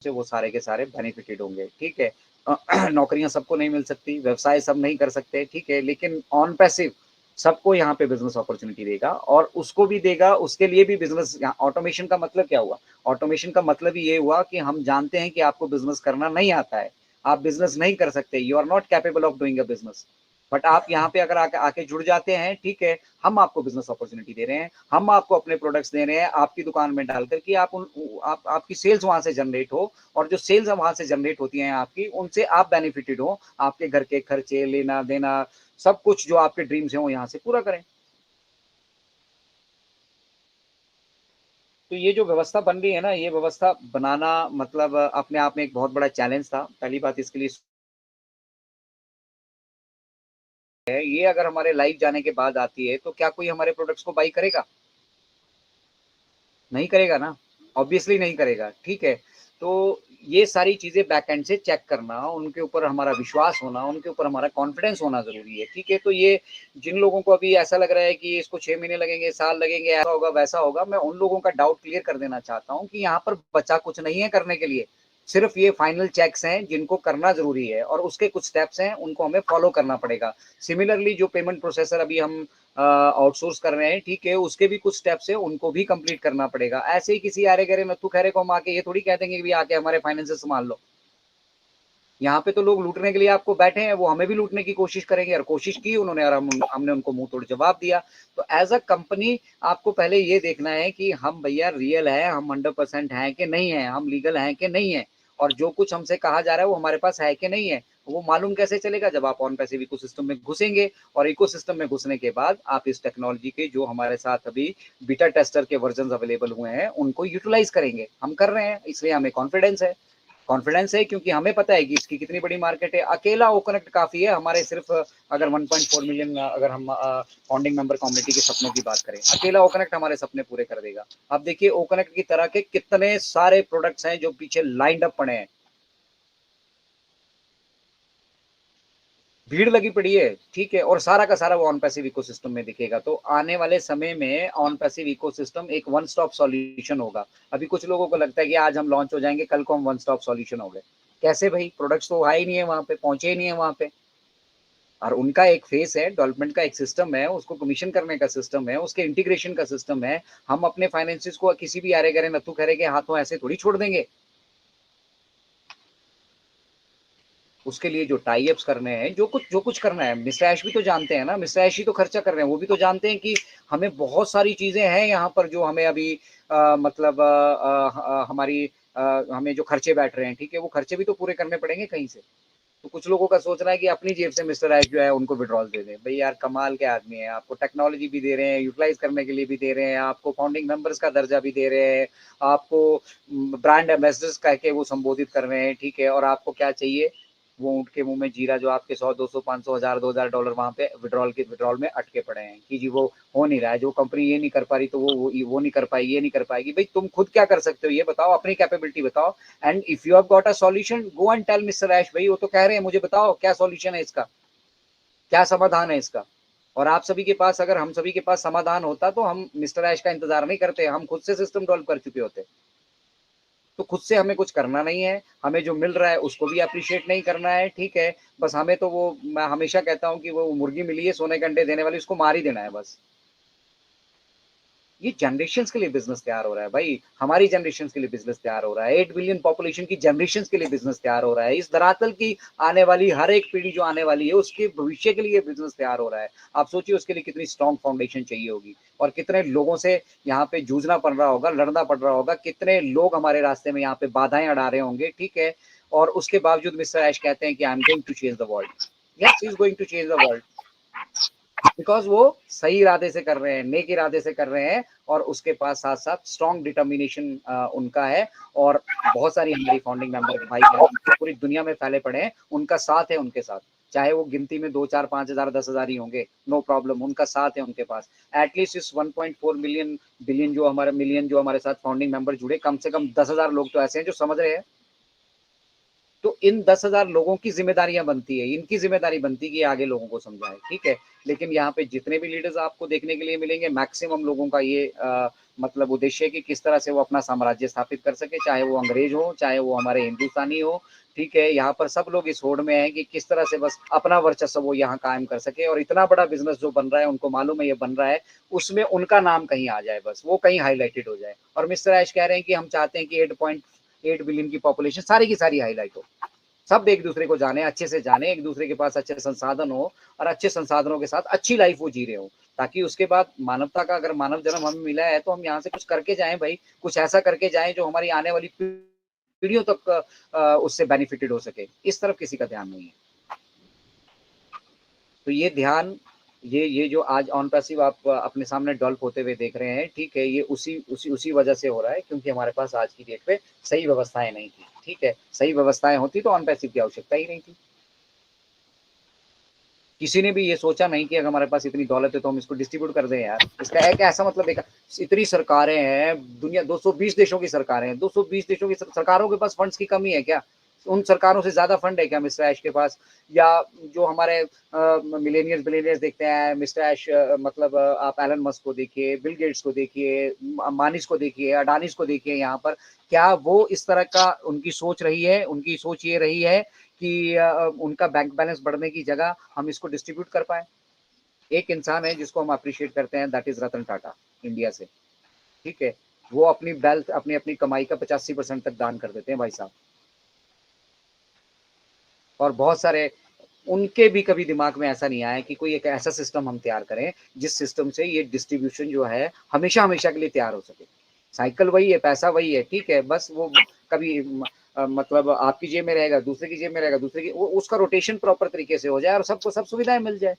से वो सारे के सारे बेनिफिटेड होंगे, ठीक है। नौकरियां सबको नहीं मिल सकती, व्यवसाय सब नहीं कर सकते, ठीक है, लेकिन ऑन पैसिव सबको यहाँ पे बिजनेस अपॉर्चुनिटी देगा, और उसको भी देगा, उसके लिए भी बिजनेस। ऑटोमेशन का मतलब क्या हुआ? ऑटोमेशन का मतलब ये हुआ कि हम जानते हैं कि आपको बिजनेस करना नहीं आता है, आप बिजनेस नहीं कर सकते, you are not capable of doing a business, but आप यहाँ पे अगर आके जुड़ जाते हैं, ठीक है, हम आपको बिजनेस अपॉर्चुनिटी दे रहे हैं, हम आपको अपने प्रोडक्ट्स दे रहे हैं आपकी दुकान में डालकर कि आपकी सेल्स वहां से जनरेट हो, और जो सेल्स वहां से जनरेट होती हैं आपकी, उनसे आप बेनिफिटेड हो, आपके घर के खर्चे, लेना देना, सब कुछ जो आपके ड्रीम्स हैं वो यहाँ से पूरा करें। तो ये जो व्यवस्था बन रही है ना, ये व्यवस्था बनाना मतलब अपने आप में एक बहुत बड़ा चैलेंज था। पहली बात इसके लिए है, ये अगर हमारे लाइव जाने के बाद आती है तो क्या कोई हमारे प्रोडक्ट्स को बाई करेगा? नहीं करेगा ना, ऑब्वियसली नहीं करेगा, ठीक है। तो ये सारी चीजें बैक एंड से चेक करना, उनके ऊपर हमारा विश्वास होना, उनके ऊपर हमारा कॉन्फिडेंस होना जरूरी है, ठीक है। तो ये जिन लोगों को अभी ऐसा लग रहा है कि इसको 6 महीने लगेंगे, साल लगेंगे, ऐसा होगा वैसा होगा, मैं उन लोगों का डाउट क्लियर कर देना चाहता हूँ कि यहाँ पर बचा कुछ नहीं है करने के लिए, सिर्फ ये फाइनल चेक्स हैं जिनको करना जरूरी है, और उसके कुछ स्टेप्स हैं उनको हमें फॉलो करना पड़ेगा। सिमिलरली जो पेमेंट प्रोसेसर अभी हम आउटसोर्स कर रहे हैं, ठीक है, उसके भी कुछ स्टेप्स है, उनको भी कंप्लीट करना पड़ेगा। ऐसे ही किसी आरे गहरे नत्थु खैरे को हम आके ये थोड़ी कह देंगे कि भी आके हमारे फाइनेंसेस संभाल लो। यहाँ पे तो लोग लूटने के लिए आपको बैठे हैं, वो हमें भी लूटने की कोशिश करेंगे, और कोशिश की उन्होंने, और हमने उनको मुंह तोड़ जवाब दिया। तो एज अ कंपनी आपको पहले ये देखना है कि हम भैया रियल है, हम 100% हैं कि नहीं है, हम लीगल हैं कि नहीं है, और जो कुछ हमसे कहा जा रहा है वो हमारे पास है कि नहीं है। वो मालूम कैसे चलेगा? जब आप ऑन पैसिव इकोसिस्टम में घुसेंगे, और इकोसिस्टम में घुसने के बाद आप इस टेक्नोलॉजी के जो हमारे साथ अभी बीटा टेस्टर के वर्जन अवेलेबल हुए हैं उनको यूटिलाइज करेंगे। हम कर रहे हैं, इसलिए हमें कॉन्फिडेंस है। कॉन्फिडेंस है क्योंकि हमें पता है कि इसकी कितनी बड़ी मार्केट है। अकेला ओकनेक्ट काफी है हमारे, सिर्फ अगर 1.4 मिलियन, अगर हम फाउंडिंग मेंबर कम्युनिटी के सपनों की बात करें, अकेला ओकनेक्ट हमारे सपने पूरे कर देगा। अब देखिए ओकनेक्ट की तरह के कितने सारे प्रोडक्ट्स हैं जो पीछे लाइंड अप पड़े हैं, भीड़ लगी पड़ी है, ठीक है, और सारा का सारा वो ऑन पैसिव इकोसिस्टम में दिखेगा। तो आने वाले समय में ऑन पैसिव इकोसिस्टम एक वन स्टॉप सॉल्यूशन होगा। अभी कुछ लोगों को लगता है कि आज हम लॉन्च हो जाएंगे, कल को हम वन स्टॉप सॉल्यूशन हो गए। कैसे भाई? प्रोडक्ट्स तो आए ही नहीं है वहां पे, पहुंचे ही नहीं है वहां पे, और उनका एक फेस है, डेवलपमेंट का एक सिस्टम है, उसको कमीशन करने का सिस्टम है, उसके इंटीग्रेशन का सिस्टम है। हम अपने फाइनेंसिस को किसी भी आरे गरे नत्थु खैरे के हाथों ऐसे थोड़ी छोड़ देंगे। उसके लिए जो टाई अप्स करने हैं, जो कुछ करना है, मिस्टर ऐश भी तो जानते हैं ना, मिस्टर ऐश ही तो खर्चा कर रहे हैं, वो भी तो जानते हैं कि हमें बहुत सारी चीजें हैं यहाँ पर जो हमें अभी मतलब हमारी हमें जो खर्चे बैठ रहे हैं, ठीक है, वो खर्चे भी तो पूरे करने पड़ेंगे कहीं से। तो कुछ लोगों का सोच रहा है कि अपनी जेब से मिस्टर ऐश जो है उनको विड्रॉल दे दें। भाई यार कमाल के आदमी है, आपको टेक्नोलॉजी भी दे रहे हैं, यूटिलाइज करने के लिए भी दे रहे हैं, आपको फाउंडिंग मेंबर्स का दर्जा भी दे रहे हैं, आपको ब्रांड एम्बेसडर्स कह के वो संबोधित कर रहे हैं, ठीक है, और आपको क्या चाहिए? वो ऊँट के मुंह में जीरा, जो आपके 100 200 500 1000 2000 डॉलर वहां पे विड्रॉल में अटके पड़े हैं कि जी वो हो नहीं रहा है, जो कंपनी ये नहीं कर पा रही तो वो नहीं कर पाएगी, ये नहीं कर पाएगी। भाई तुम खुद क्या कर सकते हो ये बताओ, अपनी कैपेबिलिटी बताओ। And if you have got a solution, go and tell mister Ash, भाई वो तो कह रहे हैं, मुझे बताओ क्या सॉल्यूशन है इसका, क्या समाधान है इसका। और आप सभी के पास, अगर हम सभी के पास समाधान होता तो हम मिस्टर ऐश का इंतजार नहीं करते, हम खुद से सिस्टम डेवलप कर चुके होते। तो खुद से हमें कुछ करना नहीं है, हमें जो मिल रहा है उसको भी अप्रिशिएट नहीं करना है, ठीक है। बस हमें तो वो, मैं हमेशा कहता हूँ कि वो मुर्गी मिली है सोने के अंडे देने वाली, उसको मार ही देना है बस। ये जनरेशन के लिए बिजनेस तैयार हो रहा है भाई, हमारी जनरेशन के लिए बिजनेस तैयार हो रहा है, 8 बिलियन पॉपुलेशन की जनरेशन के लिए बिजनेस तैयार हो रहा है, इस धरातल की आने वाली हर एक पीढ़ी जो आने वाली है उसके भविष्य के लिए बिजनेस तैयार हो रहा है। आप सोचिए उसके लिए कितनी स्ट्रॉन्ग फाउंडेशन चाहिए होगी, और कितने लोगों से यहाँ पे जूझना पड़ रहा होगा, लड़ना पड़ रहा होगा, कितने लोग हमारे रास्ते में यहाँ पे बाधाएं अड़ा रहे होंगे, ठीक है। और उसके बावजूद मिस्टर ऐश कहते हैं कि I am going to change the world. Yes, he is going to change the world, because वो सही इरादे से कर रहे हैं, नेक इरादे से कर रहे हैं, और उसके पास साथ साथ स्ट्रॉन्ग डिटर्मिनेशन उनका है। और बहुत सारी हमारी फाउंडिंग मेंबर भाई बहन पूरी दुनिया में फैले पड़े हैं, उनका साथ है उनके साथ, चाहे वो गिनती में 2 4 5 हजार 10 हजार ही होंगे, नो प्रॉब्लम, उनका साथ है उनके पास। एटलीस्ट इस 1.4 मिलियन जो हमारे साथ फाउंडिंग मेंबर जुड़े, कम से कम 10 हजार लोग तो ऐसे हैं जो समझ रहे हैं। तो इन 10 हजार लोगों की जिम्मेदारियां बनती है, इनकी जिम्मेदारी बनती है कि आगे लोगों को समझाए, ठीक है। लेकिन यहाँ पे जितने भी लीडर्स आपको देखने के लिए मिलेंगे, मैक्सिमम लोगों का ये मतलब उद्देश्य है कि किस तरह से वो अपना साम्राज्य स्थापित कर सके, चाहे वो अंग्रेज हो, चाहे वो हमारे हिंदुस्तानी हो, ठीक है। यहाँ पर सब लोग इस होड़ में हैं कि किस तरह से बस अपना वर्चस्व वो यहाँ कायम कर सके, और इतना बड़ा बिजनेस जो बन रहा है, उनको मालूम है ये बन रहा है, उसमें उनका नाम कहीं आ जाए, बस वो कहीं हाईलाइटेड हो जाए। और मिस्टर ऐश कह रहे हैं कि हम चाहते हैं कि 8.8 बिलियन की पॉपुलेशन सारी की सारी हाईलाइट हो, सब एक दूसरे को जाने, अच्छे से जाने, एक दूसरे के पास अच्छे संसाधन हो, और अच्छे संसाधनों के साथ अच्छी लाइफ वो जी रहे हो, ताकि उसके बाद मानवता का अगर मानव जन्म हमें मिला है तो हम यहाँ से कुछ करके जाएं भाई, कुछ ऐसा करके जाएं जो हमारी आने वाली पीढ़ियों तक उससे बेनिफिटेड हो सके। इस तरफ किसी का ध्यान नहीं है। तो ये ध्यान, ये जो आज ऑन पैसिव आप अपने सामने डेवलप होते हुए देख रहे हैं, ठीक है, ये उसी वजह से हो रहा है, क्योंकि हमारे पास आज की डेट पे सही व्यवस्थाएं नहीं थी, ठीक है। सही व्यवस्थाएं होती तो ऑन पैसिव की आवश्यकता ही नहीं थी। किसी ने भी ये सोचा नहीं कि अगर हमारे पास इतनी दौलत है तो हम इसको डिस्ट्रीब्यूट कर दें यार। इसका एक ऐसा मतलब एक, इतनी सरकारें हैं दुनिया, 220 देशों की सरकारें हैं, 220 देशों की सरकारों के पास फंड्स की कमी है क्या? उन सरकारों से ज्यादा फंड है क्या मिस्टर ऐश के पास? या जो हमारे मिलेनियर्स बिलियनियर्स देखते हैं मिस्टर ऐश, मतलब आप एलन मस्क को देखिए, बिल गेट्स को देखिए, मानिस को देखिए, अडानिस को देखिए, यहाँ पर क्या वो इस तरह का उनकी सोच रही है? उनकी सोच ये रही है कि उनका बैंक बैलेंस बढ़ने की जगह हम इसको डिस्ट्रीब्यूट कर पाए। एक इंसान है जिसको हम अप्रिशिएट करते हैं, that is Ratan Tata, India से, ठीक है। वो अपनी वेल्थ, अपनी अपनी कमाई का 85% तक दान कर देते हैं भाई साहब। और बहुत सारे, उनके भी कभी दिमाग में ऐसा नहीं आया कि कोई एक ऐसा सिस्टम हम तैयार करें जिस सिस्टम से ये डिस्ट्रीब्यूशन जो है हमेशा हमेशा के लिए तैयार हो सके। साइकिल वही है, पैसा वही है, ठीक है, बस वो कभी मतलब आपकी जेब में रहेगा, दूसरे की जेब में रहेगा, दूसरे की, उसका रोटेशन प्रॉपर तरीके से हो जाए और सबको सब सुविधाएं मिल जाए।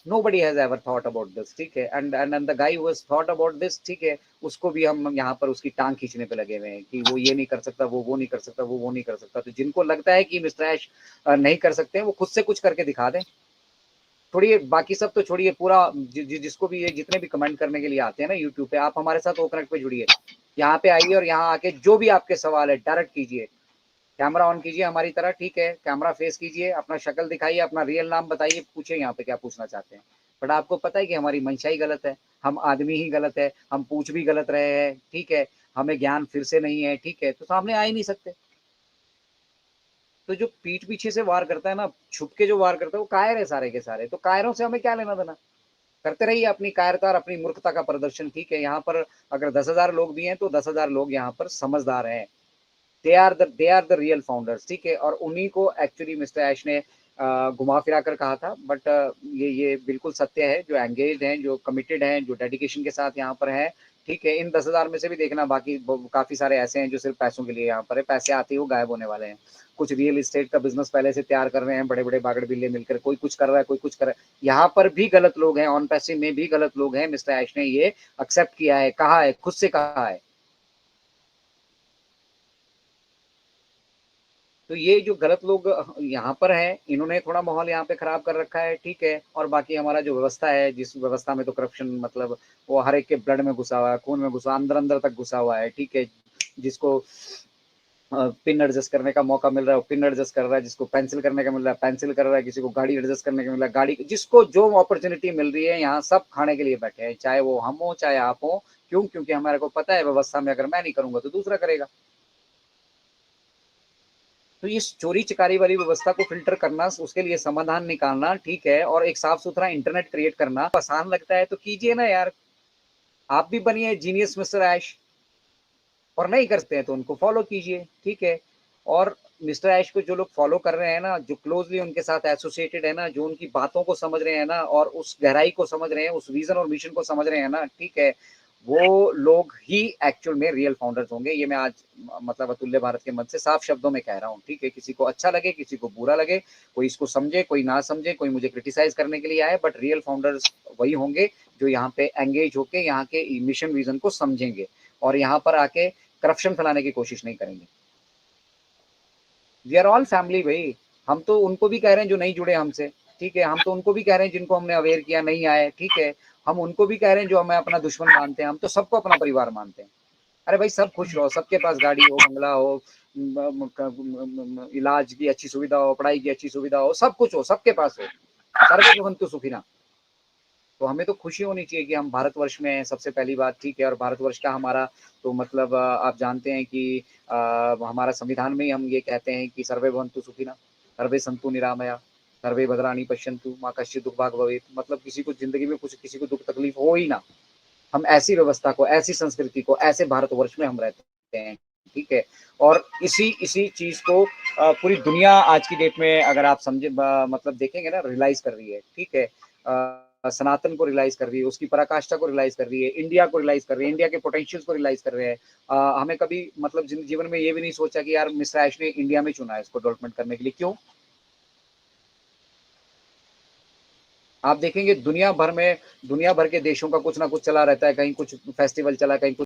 Nobody has ever thought about this, ठीक है। And the guy who has thought about this, ठीक है, उसको भी हम यहाँ पर उसकी टांग खींचने पे लगे हुए हैं कि वो ये नहीं कर सकता, वो नहीं कर सकता, वो नहीं कर सकता। तो जिनको लगता है कि मिस्टर ऐश नहीं कर सकते हैं, वो खुद से कुछ करके दिखा दें। छोड़िए बाकी सब तो छोड़िए, पूरा जिसको भी ये जितने भी कमेंट करने के लिए आते हैं ना यूट्यूब पे, आप हमारे साथ ओकनेट पे जुड़िए, यहाँ पे आइए और यहाँ आके जो भी आपके सवाल है डायरेक्ट कीजिए। कैमरा ऑन कीजिए हमारी तरह, ठीक है, कैमरा फेस कीजिए, अपना शक्ल दिखाइए, अपना रियल नाम बताइए, पूछिए यहाँ पे क्या पूछना चाहते हैं। बट आपको पता है कि हमारी मंशा ही गलत है, हम आदमी ही गलत है, हम पूछ भी गलत रहे हैं, ठीक है, हमें ज्ञान फिर से नहीं है, ठीक है, तो सामने आ ही नहीं सकते। तो जो पीठ पीछे से वार करता है ना, छुप के जो वार करता है, वो कायर है सारे के सारे। तो कायरों से हमें क्या लेना देना? करते रहिए अपनी कायरता और अपनी मूर्खता का प्रदर्शन, ठीक है। यहाँ पर अगर 10,000 लोग भी हैं तो 10,000 लोग यहाँ पर समझदार हैं। They are the real founders, ठीक है। और उन्हीं को एक्चुअली मिस्टर ऐश ने घुमा फिरा कर कहा था, बट ये बिल्कुल सत्य है। जो एंगेज हैं, जो कमिटेड हैं, जो डेडिकेशन के साथ यहाँ पर है, ठीक है। इन 10,000 में से भी देखना, बाकी काफी सारे ऐसे हैं जो सिर्फ पैसों के लिए यहाँ पर है, पैसे आते ही वो गायब होने वाले हैं। कुछ रियल इस्टेट का बिजनेस पहले से तैयार कर रहे हैं, बड़े बड़े बागड़ बिल्ले मिलकर, कोई कुछ कर रहा है, कोई कुछ कर रहा है। यहाँ पर भी गलत लोग हैं, ऑन पैसे में भी गलत लोग हैं। मिस्टर ऐश ने ये एक्सेप्ट किया है, कहा है, खुद से कहा है। तो ये जो गलत लोग यहाँ पर हैं, इन्होंने थोड़ा माहौल यहाँ पे खराब कर रखा है, ठीक है। और बाकी हमारा जो व्यवस्था है, जिस व्यवस्था में तो करप्शन मतलब वो हर एक के ब्लड में घुसा हुआ है, खून में घुसा, अंदर अंदर तक घुसा हुआ है, ठीक है। जिसको पिन एडजस्ट करने का मौका मिल रहा है वो पिन एडजस्ट कर रहा है, जिसको पेंसिल करने का मिल रहा है पेंसिल कर रहा है, किसी को गाड़ी एडजस्ट करने का मिल रहा है गाड़ी, जिसको जो अपॉर्चुनिटी मिल रही है, यहाँ सब खाने के लिए बैठे हैं, चाहे वो हम हो चाहे आप हो। क्यों? क्योंकि हमारे को पता है व्यवस्था में अगर मैं नहीं करूंगा तो दूसरा करेगा। तो ये चोरी चकारी वाली व्यवस्था को फिल्टर करना, उसके लिए समाधान निकालना, ठीक है, और एक साफ सुथरा इंटरनेट क्रिएट करना आसान लगता है तो कीजिए ना यार। आप भी बनिए जीनियस मिस्टर ऐश। और नहीं करते हैं तो उनको फॉलो कीजिए, ठीक है। और मिस्टर ऐश को जो लोग फॉलो कर रहे हैं ना, जो क्लोजली उनके साथ एसोसिएटेड है ना, जो उनकी बातों को समझ रहे हैं ना, और उस गहराई को समझ रहे हैं, उस विजन और मिशन को समझ रहे हैं ना, ठीक है, वो लोग ही एक्चुअल में रियल फाउंडर्स होंगे। ये मैं आज मतलब अतुल्य भारत के मंच से साफ शब्दों में कह रहा हूँ, ठीक है। किसी को अच्छा लगे, किसी को बुरा लगे, कोई इसको समझे, कोई ना समझे, कोई मुझे क्रिटिसाइज करने के लिए आए, बट रियल फाउंडर्स वही होंगे जो यहाँ पे एंगेज होके यहाँ के मिशन विजन को समझेंगे और यहाँ पर आके करप्शन फैलाने की कोशिश नहीं करेंगे। वी आर ऑल फैमिली भाई। हम तो उनको भी कह रहे हैं जो नहीं जुड़े हमसे, ठीक है। हम तो उनको भी कह रहे हैं जिनको हमने अवेयर किया नहीं आए, ठीक है। हम उनको भी कह रहे हैं जो हमें अपना दुश्मन मानते हैं। हम तो सबको अपना परिवार मानते हैं। अरे भाई सब खुश रहो, सबके पास गाड़ी हो, बंगला हो, इलाज की अच्छी सुविधा हो, पढ़ाई की अच्छी सुविधा हो, सब कुछ हो, सबके पास हो। सर्वे भवन्तु सुखिनः। तो हमें तो खुशी होनी चाहिए कि हम भारतवर्ष में हैं, सबसे पहली बात, ठीक है। और भारतवर्ष का हमारा तो मतलब आप जानते हैं कि हमारा संविधान में ही हम ये कहते हैं कि सर्वे भवन्तु सुखिनः, सर्वे सन्तु निरामया, सर्वे भद्राणि पश्यन्तु, मा कश्चित् दुःखभाग् भवेत्। मतलब किसी को ज़िंदगी में कुछ किसी को दुःख तकलीफ हो ही ना। हम ऐसी व्यवस्था को, ऐसी संस्कृति को, ऐसे भारतवर्ष में हम रहते हैं, ठीक है। और इसी इसी चीज़ को पूरी दुनिया आज की डेट में अगर आप समझे मतलब देखेंगे ना, रियलाइज़ कर रही है, ठीक है। सनातन को रियलाइज़ कर रही है, उसकी पराकाष्ठा को रियलाइज़ कर रही है, इंडिया को रियलाइज़ कर रही है, इंडिया के पोटेंशियल्स को रियलाइज़ कर रहे हैं। हमें कभी मतलब जीवन में ये भी नहीं सोचा कि यार मिस्टर ऐश ने इंडिया में चुना है इसको डेवलपमेंट करने के लिए, क्यों? आप देखेंगे दुनिया भर के देशों का कुछ ना कुछ चला रहता है, कहीं कुछ फेस्टिवल चला, कहीं कुछ